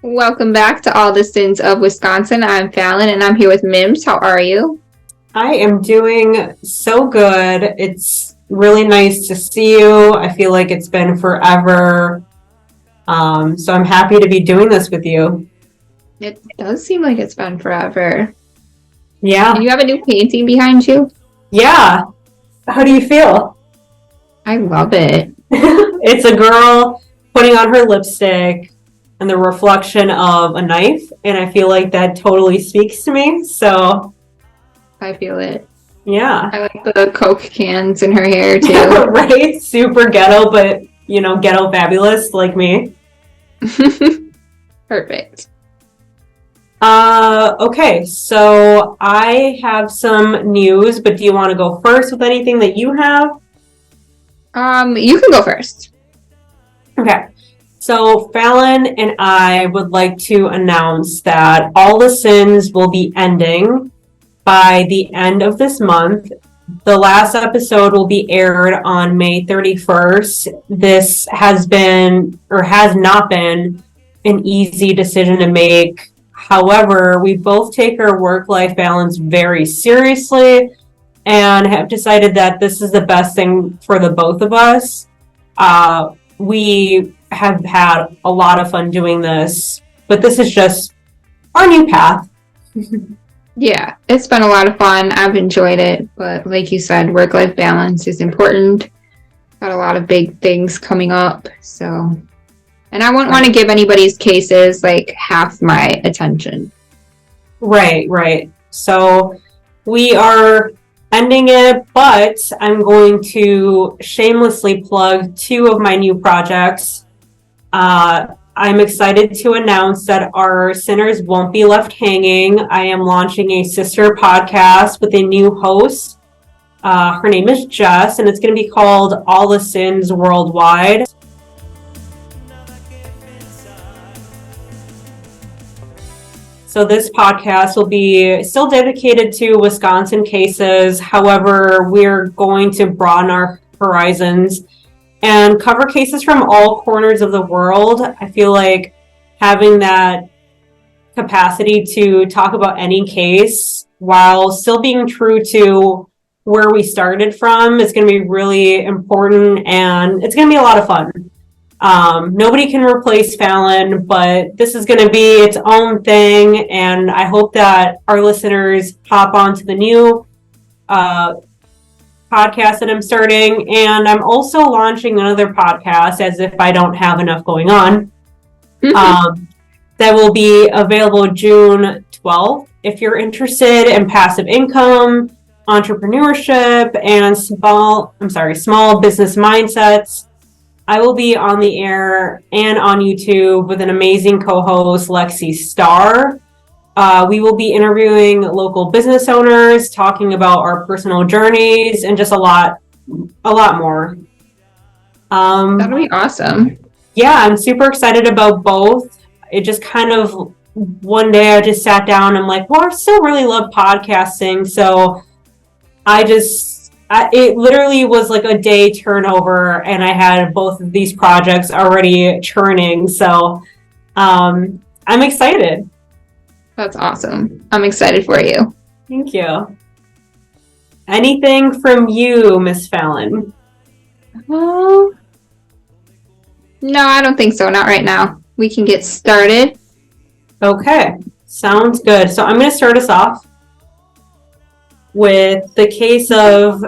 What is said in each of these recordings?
Welcome back to All the Sins of Wisconsin. I'm Falon and I'm here with Mims. How are you? I am doing so good. It's really nice to see you. I feel like it's been forever. So I'm happy to be doing this with you. It does seem like it's been forever. Yeah. And you have a new painting behind you? Yeah. How do you feel? I love it. It's a girl putting on her lipstick and the reflection of a knife, and I feel like that totally speaks to me. So I feel it. yeah. I like the Coke cans in her hair too. Right? Super ghetto, but ghetto fabulous like me. Perfect. Okay, so I have some news, but do you want to go first with anything that you have? You can go first. Okay, so Falon and I would like to announce that All the Sins will be ending by the end of this month. The last episode will be aired on May 31st. This has not been an easy decision to make. However, we both take our work-life balance very seriously and have decided that this is the best thing for the both of us. We have had a lot of fun doing this, but this is just our new path. Yeah, it's been a lot of fun. I've enjoyed it, but like you said, work-life balance is important. Got a lot of big things coming up, so... And I wouldn't want to give anybody's cases like half my attention. Right. So we are ending it, but I'm going to shamelessly plug two of my new projects. I'm excited to announce that our sinners won't be left hanging. I am launching a sister podcast with a new host. Her name is Jess, and it's going to be called All the Sins Worldwide. So this podcast will be still dedicated to Wisconsin cases. However, we're going to broaden our horizons and cover cases from all corners of the world. I feel like having that capacity to talk about any case while still being true to where we started from is going to be really important, and it's going to be a lot of fun. Nobody can replace Falon, but this is going to be its own thing, and I hope that our listeners hop onto the new podcast that I'm starting, and I'm also launching another podcast, as if I don't have enough going on, that will be available June 12th. If you're interested in passive income, entrepreneurship, and small business mindsets, I will be on the air and on YouTube with an amazing co-host, Lexie Star. We will be interviewing local business owners, talking about our personal journeys, and just a lot more. That'll be awesome. Yeah, I'm super excited about both. It just kind of, one day I just sat down and I'm like, well, I still really love podcasting, so it literally was like a day turnover, and I had both of these projects already churning. So I'm excited. That's awesome. I'm excited for you. Thank you. Anything from you, Miss Falon? Well, no, I don't think so. Not right now. We can get started. Okay, sounds good. So I'm going to start us off with the case of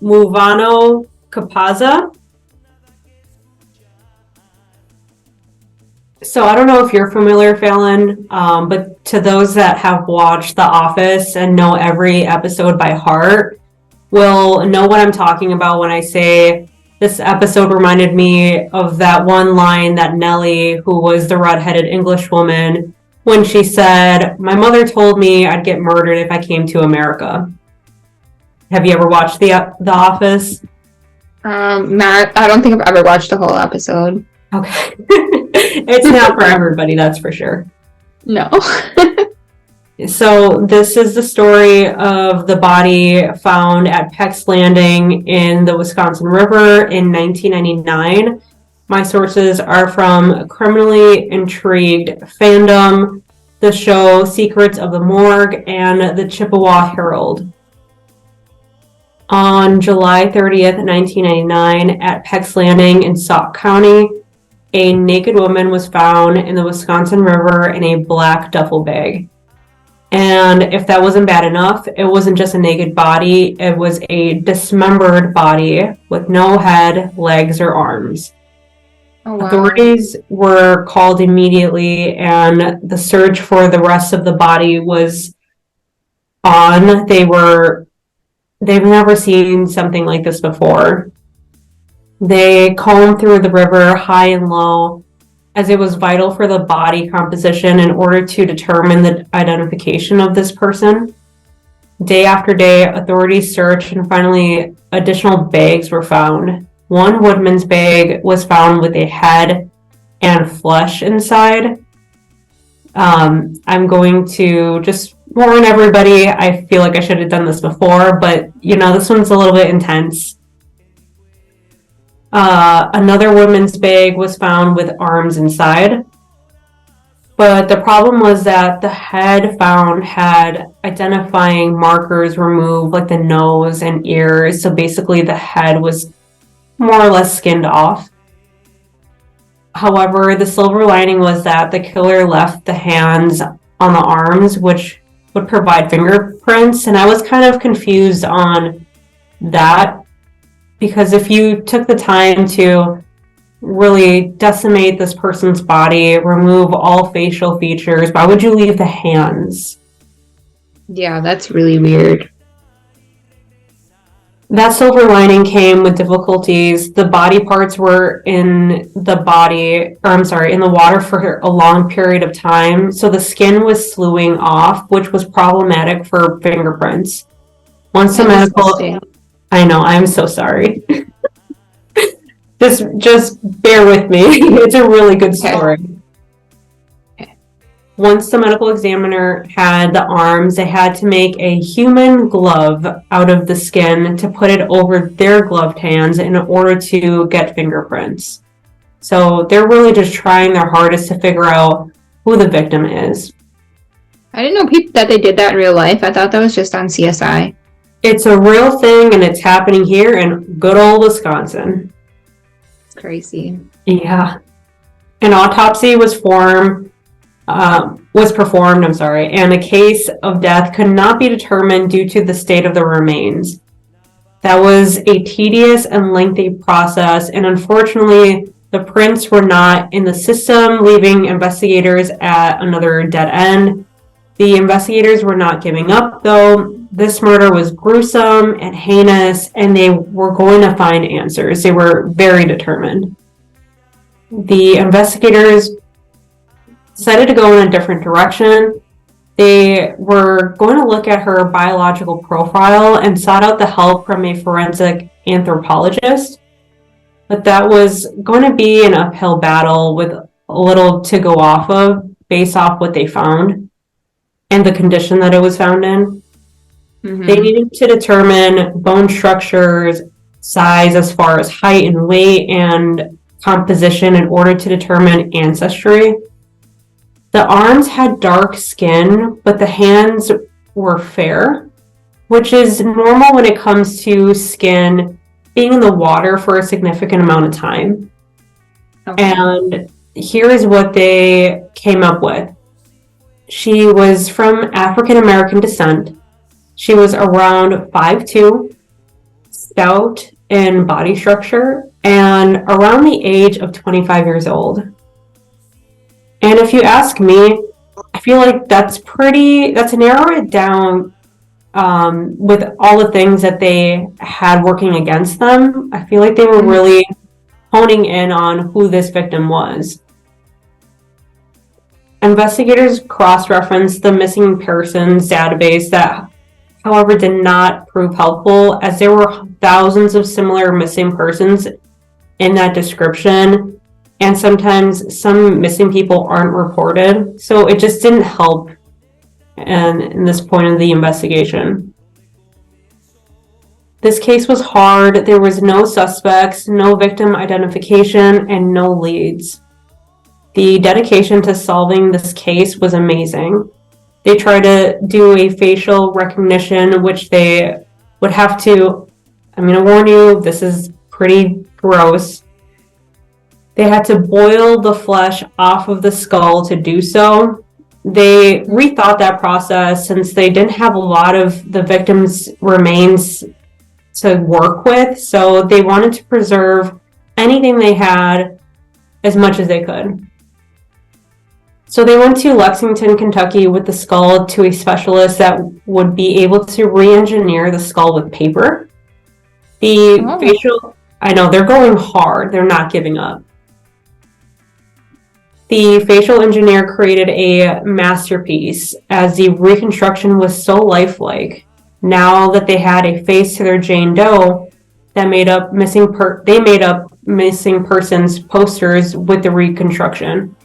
Movano Capaza. So I don't know if you're familiar, Falon, but to those that have watched The Office and know every episode by heart will know what I'm talking about when I say this episode reminded me of that one line that Nellie, who was the redheaded English woman, when she said, "My mother told me I'd get murdered if I came to America." Have you ever watched The Office? Matt, I don't think I've ever watched a whole episode. Okay. It's not for everybody, that's for sure. No. So this is the story of the body found at Pecks Landing in the Wisconsin River in 1999. My sources are from Criminally Intrigued Fandom, the show Secrets of the Morgue, and the Chippewa Herald. On July 30th, 1999, at Pecks Landing in Sauk County, a naked woman was found in the Wisconsin River in a black duffel bag. And if that wasn't bad enough, it wasn't just a naked body, it was a dismembered body with no head, legs, or arms. Oh, wow. Authorities were called immediately, and the search for the rest of the body was on. They've never seen something like this before. They combed through the river high and low, as it was vital for the body composition in order to determine the identification of this person. Day after day, authorities searched, and finally additional bags were found. One woodman's bag was found with a head and flesh inside. I'm going to just warn everybody, I feel like I should have done this before, but this one's a little bit intense. Another woman's bag was found with arms inside. But the problem was that the head found had identifying markers removed, like the nose and ears. So basically the head was more or less skinned off. However, the silver lining was that the killer left the hands on the arms, which would provide fingerprints. And I was kind of confused on that, because if you took the time to really decimate this person's body, remove all facial features, why would you leave the hands? Yeah, that's really weird. That silver lining came with difficulties. The body parts were in the water for a long period of time, so the skin was slewing off, which was problematic for fingerprints. Once the medical... I know, I'm so sorry. Just bear with me. It's a really good story. Okay. Once the medical examiner had the arms, they had to make a human glove out of the skin to put it over their gloved hands in order to get fingerprints. So they're really just trying their hardest to figure out who the victim is. I didn't know that they did that in real life. I thought that was just on CSI. It's a real thing, and it's happening here in good old Wisconsin. It's crazy. Yeah. An autopsy was performed, and the case of death could not be determined due to the state of the remains. That was a tedious and lengthy process, and unfortunately, the prints were not in the system, leaving investigators at another dead end. The investigators were not giving up, though. This murder was gruesome and heinous, and they were going to find answers. They were very determined. The investigators decided to go in a different direction. They were going to look at her biological profile and sought out the help from a forensic anthropologist. But that was going to be an uphill battle with little to go off of based off what they found and the condition that it was found in. Mm-hmm. They needed to determine bone structures, size as far as height and weight, and composition in order to determine ancestry. The arms had dark skin, but the hands were fair, which is normal when it comes to skin being in the water for a significant amount of time. Okay. And here is what they came up with. She was from African American descent. She was around 5'2", stout in body structure, and around the age of 25 years old. And if you ask me, I feel like that's to narrow it down with all the things that they had working against them. I feel like they were really honing in on who this victim was. Investigators cross-referenced the missing persons database that, however, did not prove helpful, as there were thousands of similar missing persons in that description, and sometimes some missing people aren't reported, so it just didn't help in this point of the investigation. This case was hard. There was no suspects, no victim identification, and no leads. The dedication to solving this case was amazing. They tried to do a facial recognition, which they would have to, I'm going to warn you, this is pretty gross. They had to boil the flesh off of the skull to do so. They rethought that process since they didn't have a lot of the victim's remains to work with, so they wanted to preserve anything they had as much as they could. So they went to Lexington, Kentucky with the skull to a specialist that would be able to re-engineer the skull with paper. Facial, I know, they're going hard. They're not giving up. The facial engineer created a masterpiece as the reconstruction was so lifelike. Now that they had a face to their Jane Doe that made up missing persons posters with the reconstruction.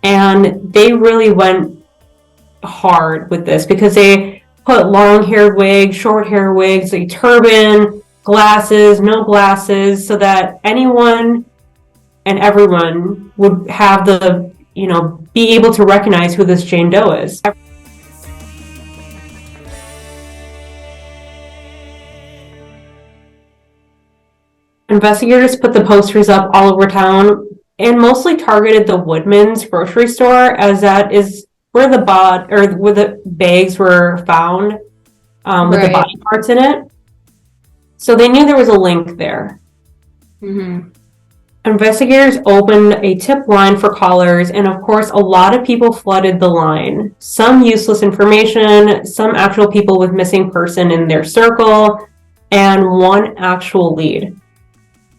And they really went hard with this because they put long-haired wigs, short-haired wigs, a turban, glasses, no glasses, so that anyone and everyone would have the, be able to recognize who this Jane Doe is. Investigators put the posters up all over town and mostly targeted the Woodman's grocery store, as that is where the bags were found with the body parts in it. So they knew there was a link there. Mm-hmm. Investigators opened a tip line for callers, and of course, a lot of people flooded the line. Some useless information, some actual people with missing person in their circle, and one actual lead.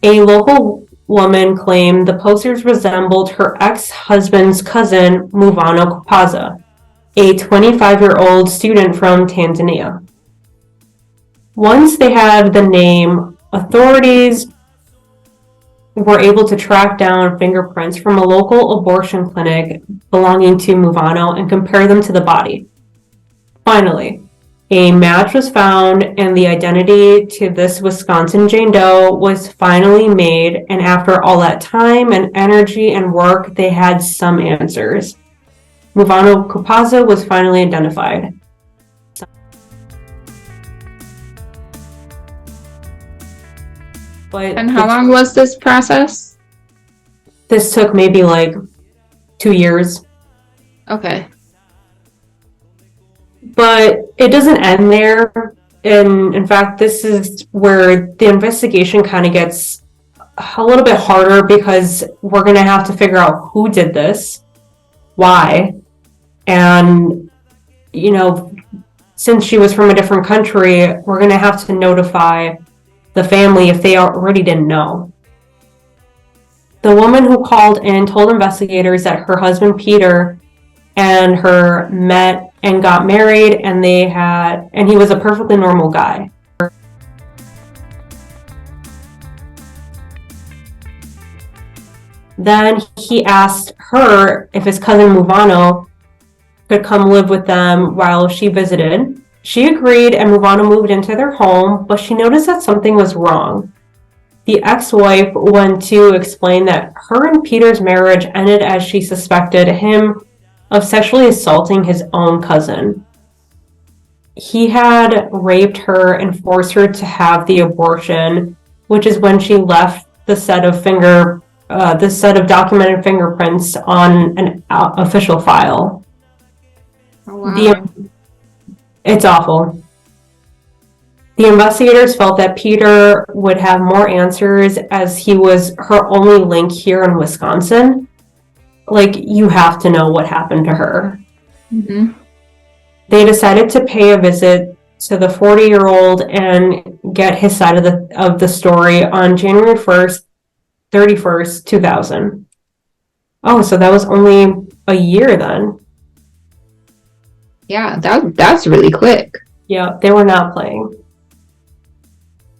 A local woman claimed the posters resembled her ex-husband's cousin, Muvano Kupaza, a 25-year-old student from Tanzania. Once they had the name, authorities were able to track down fingerprints from a local abortion clinic belonging to Muvano and compare them to the body. Finally, a match was found, and the identity to this Wisconsin Jane Doe was finally made, and after all that time and energy and work, they had some answers. Muvano Kupaza was finally identified. And how long was this process? This took maybe 2 years. Okay. But it doesn't end there. And in fact, this is where the investigation kind of gets a little bit harder, because we're going to have to figure out who did this, why, and, since she was from a different country, we're going to have to notify the family if they already didn't know. The woman who called in told investigators that her husband Peter and her met and got married, and he was a perfectly normal guy. Then he asked her if his cousin Muvano could come live with them while she visited. She agreed, and Muvano moved into their home, but she noticed that something was wrong. The ex-wife went to explain that her and Peter's marriage ended as she suspected him of sexually assaulting his own cousin. He had raped her and forced her to have the abortion, which is when she left the set of documented fingerprints on an official file. Oh, wow. It's awful. The investigators felt that Peter would have more answers, as he was her only link here in Wisconsin. You have to know what happened to her. Mm-hmm. They decided to pay a visit to the 40-year-old and get his side of the story on January 31st, 2000. Oh, so that was only a year then. Yeah, that's really quick. Yeah, they were not playing.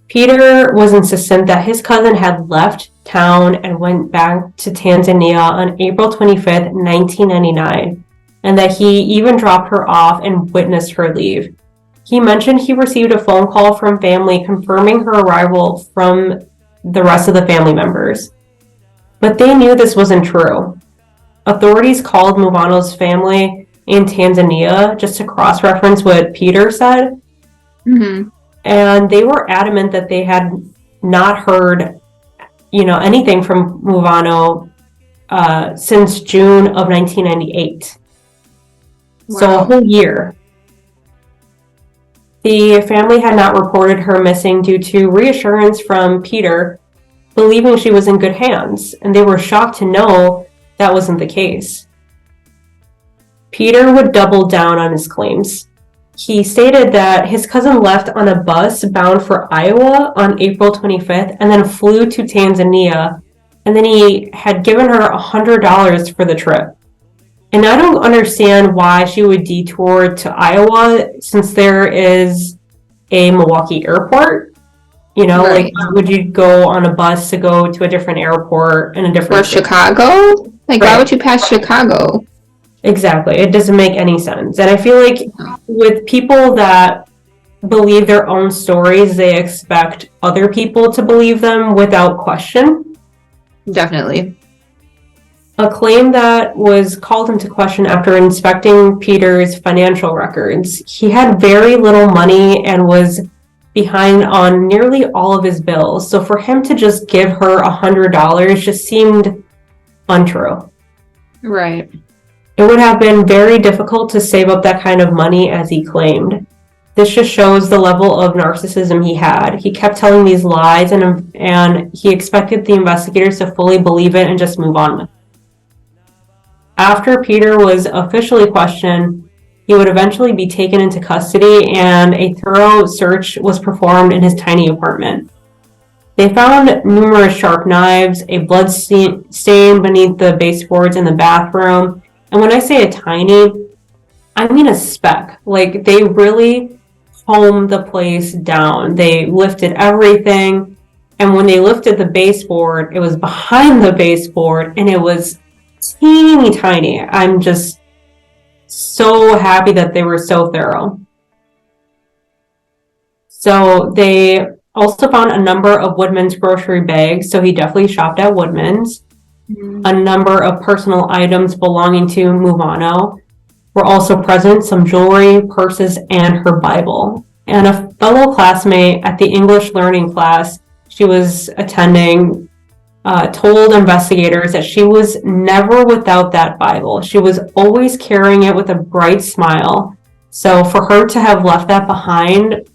Peter was insistent that his cousin had left town and went back to Tanzania on April 25th, 1999, and that he even dropped her off and witnessed her leave. he mentioned he received a phone call from family confirming her arrival from the rest of the family members. But they knew this wasn't true. Authorities called Muvano's family in Tanzania just to cross-reference what Peter said. Mm-hmm. And they were adamant that they had not heard, anything from Muvano since June of 1998. Wow. So a whole year. The family had not reported her missing due to reassurance from Peter, believing she was in good hands, and they were shocked to know that wasn't the case. Peter would double down on his claims. He stated that his cousin left on a bus bound for Iowa on April 25th and then flew to Tanzania, and then he had given her $100 for the trip. And I don't understand why she would detour to Iowa since there is a Milwaukee airport. Right. Like, would you go on a bus to go to a different airport in a different state? Chicago? Like, right. Why would you pass Chicago? Exactly. It doesn't make any sense. And I feel like with people that believe their own stories, they expect other people to believe them without question. Definitely. A claim that was called into question after inspecting Peter's financial records. He had very little money and was behind on nearly all of his bills. So for him to just give her $100 just seemed untrue. Right. It would have been very difficult to save up that kind of money as he claimed. This just shows the level of narcissism he had. He kept telling these lies and he expected the investigators to fully believe it and just move on with it. After Peter was officially questioned, he would eventually be taken into custody and a thorough search was performed in his tiny apartment. They found numerous sharp knives, a blood stain beneath the baseboards in the bathroom. And when I say a tiny, I mean a speck. Like, they really combed the place down. They lifted everything. And when they lifted the baseboard, it was behind the baseboard and it was teeny tiny. I'm just so happy that they were so thorough. So they also found a number of Woodman's grocery bags. So he definitely shopped at Woodman's. Mm-hmm. A number of personal items belonging to Muvano were also present, some jewelry, purses, and her Bible. And a fellow classmate at the English learning class she was attending told investigators that she was never without that Bible. She was always carrying it with a bright smile. So for her to have left that behind,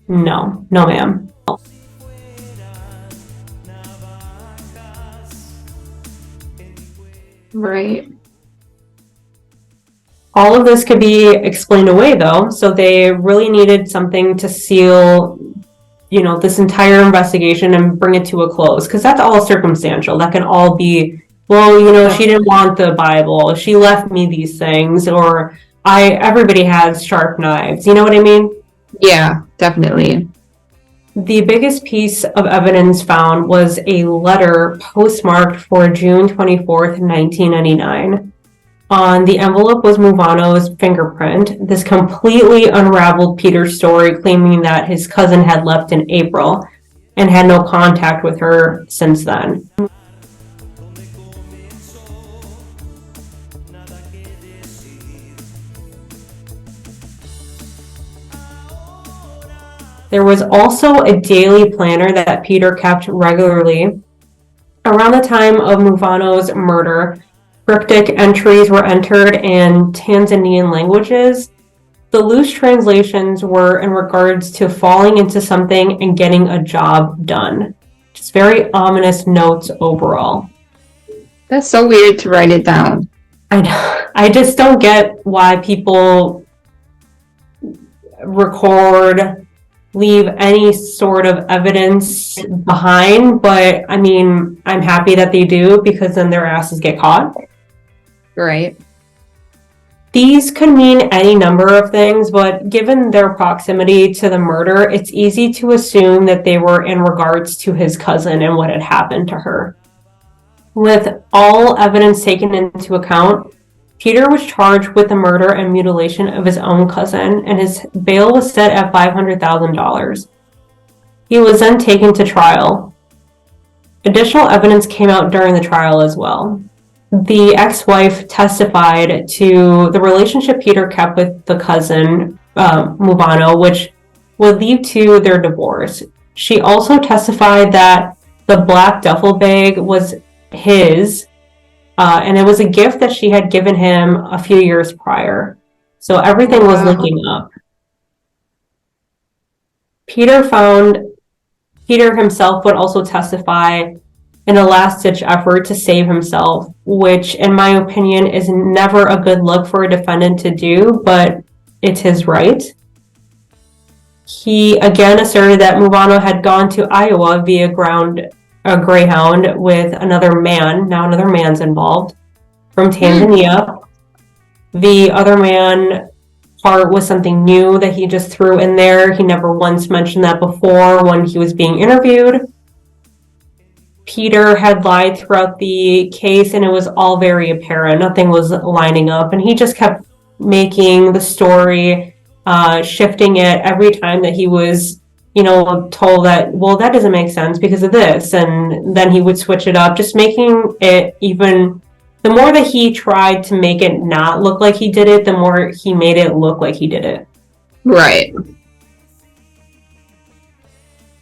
no ma'am. Right. All of this could be explained away though, so they really needed something to seal this entire investigation and bring it to a close, because that's all circumstantial. That can all be, she didn't want the Bible, she left me these things, or everybody has sharp knives, you know what I mean? Yeah, definitely. The biggest piece of evidence found was a letter postmarked for June 24th, 1999. On the envelope was Muvano's fingerprint. This completely unraveled Peter's story, claiming that his cousin had left in April and had no contact with her since then. There was also a daily planner that Peter kept regularly. Around the time of Muvano's murder, cryptic entries were entered in Tanzanian languages. The loose translations were in regards to falling into something and getting a job done. Just very ominous notes overall. That's so weird to write it down. I know. I just don't get why people record, leave any sort of evidence behind, but I mean, I'm happy that they do, because then their asses get caught. Right. These could mean any number of things, but given their proximity to the murder, it's easy to assume that they were in regards to his cousin and what had happened to her. With all evidence taken into account, Peter was charged with the murder and mutilation of his own cousin, and his bail was set at $500,000. He was then taken to trial. Additional evidence came out during the trial as well. The ex-wife testified to the relationship Peter kept with the cousin, Mubano, which would lead to their divorce. She also testified that the black duffel bag was his, and it was a gift that she had given him a few years prior. So everything was linking up. Peter himself would also testify in a last-ditch effort to save himself, which, in my opinion, is never a good look for a defendant to do, but it's his right. He again asserted that Mubano had gone to Iowa via a Greyhound with another man, now another man's involved, from Tanzania. The other man part was something new that he just threw in there. He never once mentioned that before when he was being interviewed. Peter had lied throughout the case, and it was all very apparent. Nothing was lining up, and he just kept making the story, shifting it every time that he was, told that, well, that doesn't make sense because of this, and then he would switch it up, just making it even. The more that he tried to make it not look like he did it, the more he made it look like he did it. Right.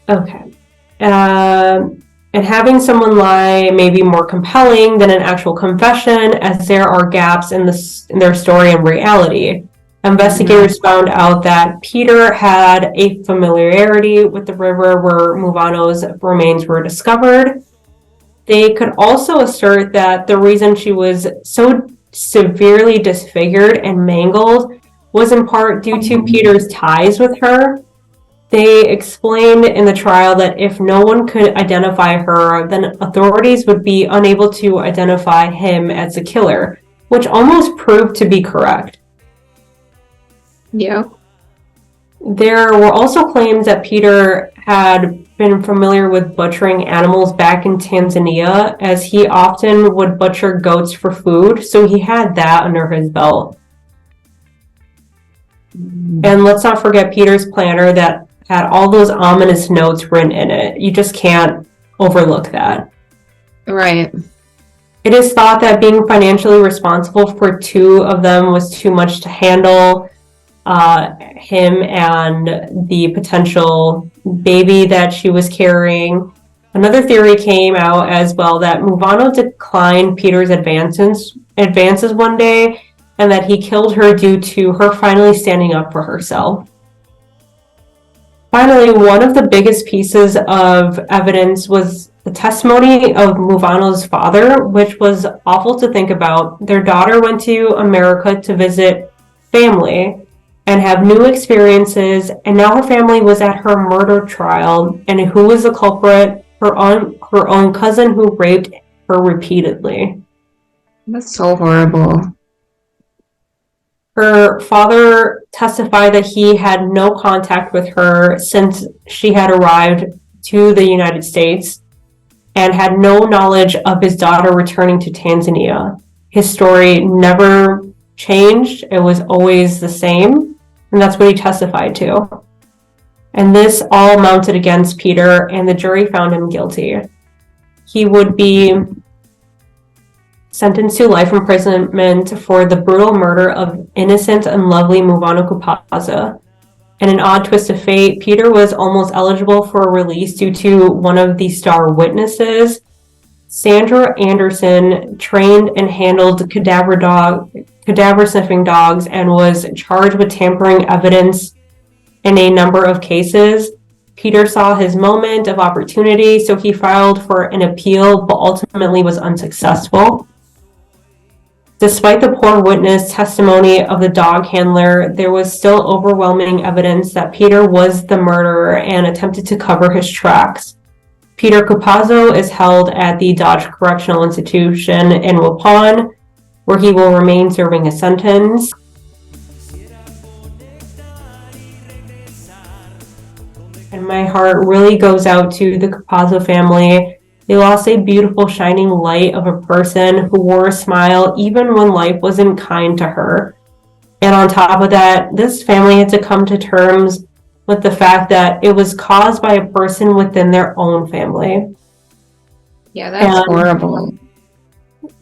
Okay. And having someone lie may be more compelling than an actual confession, as there are gaps in their story and reality. Investigators found out that Peter had a familiarity with the river where Mubano's remains were discovered. They could also assert that the reason she was so severely disfigured and mangled was in part due to Peter's ties with her. They explained in the trial that if no one could identify her, then authorities would be unable to identify him as the killer, which almost proved to be correct. Yeah. There were also claims that Peter had been familiar with butchering animals back in Tanzania, as he often would butcher goats for food, so he had that under his belt. And let's not forget Peter's planner that had all those ominous notes written in it. You just can't overlook that. Right. It is thought that being financially responsible for two of them was too much to handle. Him and the potential baby that she was carrying. Another theory came out as well that Mubano declined Peter's advances one day, and that he killed her due to her finally standing up for herself. Finally, one of the biggest pieces of evidence was the testimony of Mubano's father, which was awful to think about. Their daughter went to America to visit family and have new experiences, and now her family was at her murder trial, and who was the culprit? Her own cousin who raped her repeatedly. That's so horrible. Her father testified that he had no contact with her since she had arrived to the United States and had no knowledge of his daughter returning to Tanzania. His story never changed. It was always the same, and that's what he testified to. And this all mounted against Peter, and the jury found him guilty. He would be sentenced to life imprisonment for the brutal murder of innocent and lovely Mubano Kupaza. In an odd twist of fate, Peter was almost eligible for release due to one of the star witnesses. Sandra Anderson trained and handled cadaver sniffing dogs and was charged with tampering evidence in a number of cases. Peter saw his moment of opportunity, so he filed for an appeal, but ultimately was unsuccessful. Despite the poor witness testimony of the dog handler, there was still overwhelming evidence that Peter was the murderer and attempted to cover his tracks. Peter Kupazo is held at the Dodge Correctional Institution in Waupun, where he will remain serving his sentence. And my heart really goes out to the Kupazo family. They lost a beautiful, shining light of a person who wore a smile even when life wasn't kind to her. And on top of that, this family had to come to terms with the fact that it was caused by a person within their own family. Yeah, that's horrible.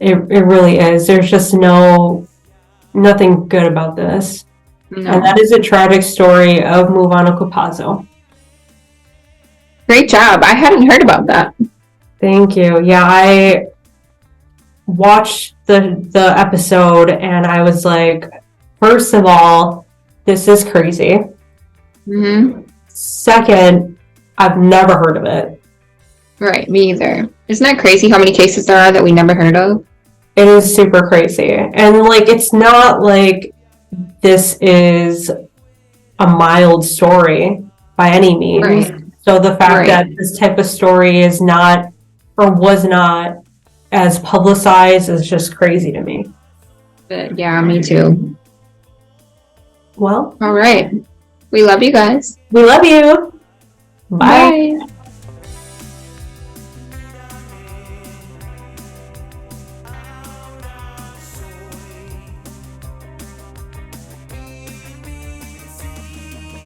It really is. There's just nothing good about this. No. And that is a tragic story of Muvano Capazo. Great job. I hadn't heard about that. Thank you. Yeah, I watched the episode and I was like, first of all, this is crazy. Mm-hmm. Second, I've never heard of it. Right, me either. Isn't that crazy how many cases there are that we never heard of? It is super crazy. And like, it's not like this is a mild story by any means. Right. So the fact that this type of story is not or was not as publicized is just crazy to me. But yeah, me too. Well, all right. We love you guys. We love you. Bye. Bye.